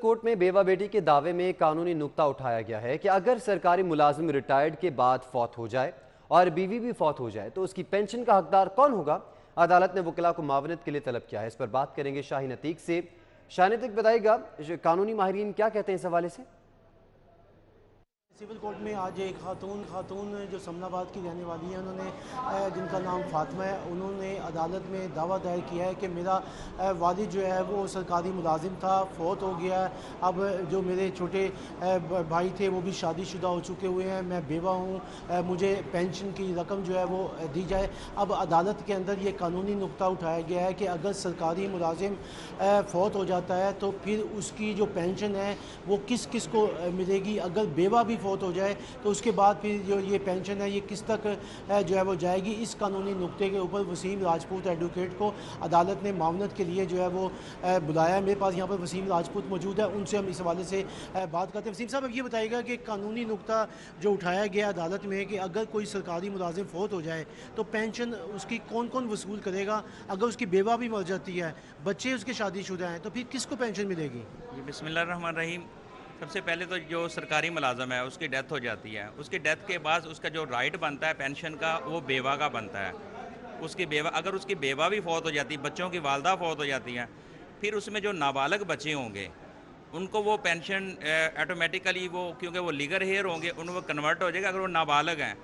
Court में बेवा बेटी के दावे में कानूनी नुक्ता उठाया गया है कि अगर सरकारी मुलाजिम रिटायर्ड के बाद फौत हो जाए और बीवी भी फौत हो जाए तो उसकी पेंशन का हकदार कौन होगा। अदालत ने वकीला को मावनत के लिए तलब किया है। इस पर बात करेंगे शाहीन अतीक से। शाहीन अतीक, बताइएगा कानूनी माहिरीन क्या कहते हैं इस हवाले से। सिविल कोर्ट में आज एक खातून जो समनाबाद की रहने वाली हैं, उन्होंने जिनका नाम फातिमा है, उन्होंने अदालत में दावा दायर किया है कि मेरा वालिद जो है वो सरकारी मुलाजिम था, फौत हो गया है। अब जो मेरे छोटे भाई थे वो भी शादीशुदा हो चुके हुए हैं, मैं बेवा हूँ, मुझे पेंशन की रकम जो है वो दी जाए। अब अदालत के अंदर ये कानूनी नुक्ता उठाया गया है कि अगर सरकारी मुलाजिम फौत हो जाता है तो फिर उसकी जो पेंशन है वो किस किस को मिलेगी। अगर बेवा भी फौत हो जाए तो उसके बाद फिर जो ये पेंशन है ये किस तक जो है वो जाएगी। इस कानूनी नुक्ते के ऊपर वसीम राजपूत एडवोकेट को अदालत ने मामनत के लिए जो है वो बुलाया है। मेरे पास यहाँ पर वसीम राजपूत मौजूद है, उनसे हम इस हवाले से बात करते हैं। वसीम साहब, अब ये बताइएगा कि कानूनी नुक्ता जो उठाया गया अदालत में कि अगर कोई सरकारी मुलाजिम फौत हो जाए तो पेंशन उसकी कौन कौन वसूल करेगा। अगर उसकी बेवा भी मर जाती है, बच्चे उसके शादीशुदा हैं, तो फिर किसको पेंशन मिलेगी। जी, बिस्मिल्लाहिर्रहमानिर्रहीम। सबसे पहले तो जो सरकारी मुलाजम है उसकी डेथ हो जाती है, उसकी डेथ के बाद उसका जो राइट बनता है पेंशन का वो बेवा का बनता है। उसकी बेवा, अगर उसकी बेवा भी फौत हो जाती है, बच्चों की वालदा फौत हो जाती हैं, फिर उसमें जो नाबालग बच्चे होंगे उनको वो पेंशन ऑटोमेटिकली वो, क्योंकि वो लीगल हेयर होंगे, उनको कन्वर्ट हो जाएगा अगर वो नाबालग हैं।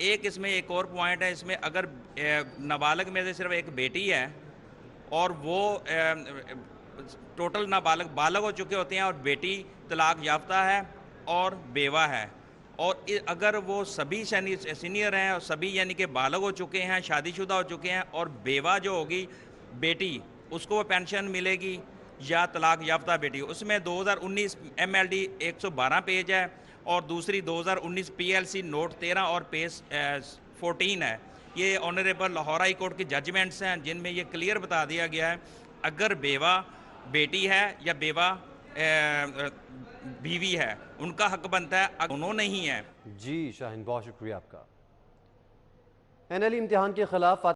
एक इसमें एक और पॉइंट है, इसमें अगर नाबालग में से सिर्फ एक बेटी है और वो टोटल नाबालग बालग हो चुके होते हैं और बेटी तलाक याफ्ता है और बेवा है, और अगर वो सभी सीनियर हैं और सभी यानी कि बालग हो चुके हैं, शादीशुदा हो चुके हैं, और बेवा जो होगी बेटी, उसको वो पेंशन मिलेगी या तलाक याफ्ता बेटी। उसमें 2019 MLD 112 पेज है और दूसरी 2019 PLC नोट 13 और पेज 14 है। ये ऑनरेबल लाहौर हाई कोर्ट की जजमेंट्स हैं जिनमें ये क्लियर बता दिया गया है अगर बेवा बेटी है या बेवा बीवी है, उनका हक बनता है, दोनों नहीं है। जी शाहीन, बहुत शुक्रिया आपका। NLE इम्तिहान के खिलाफ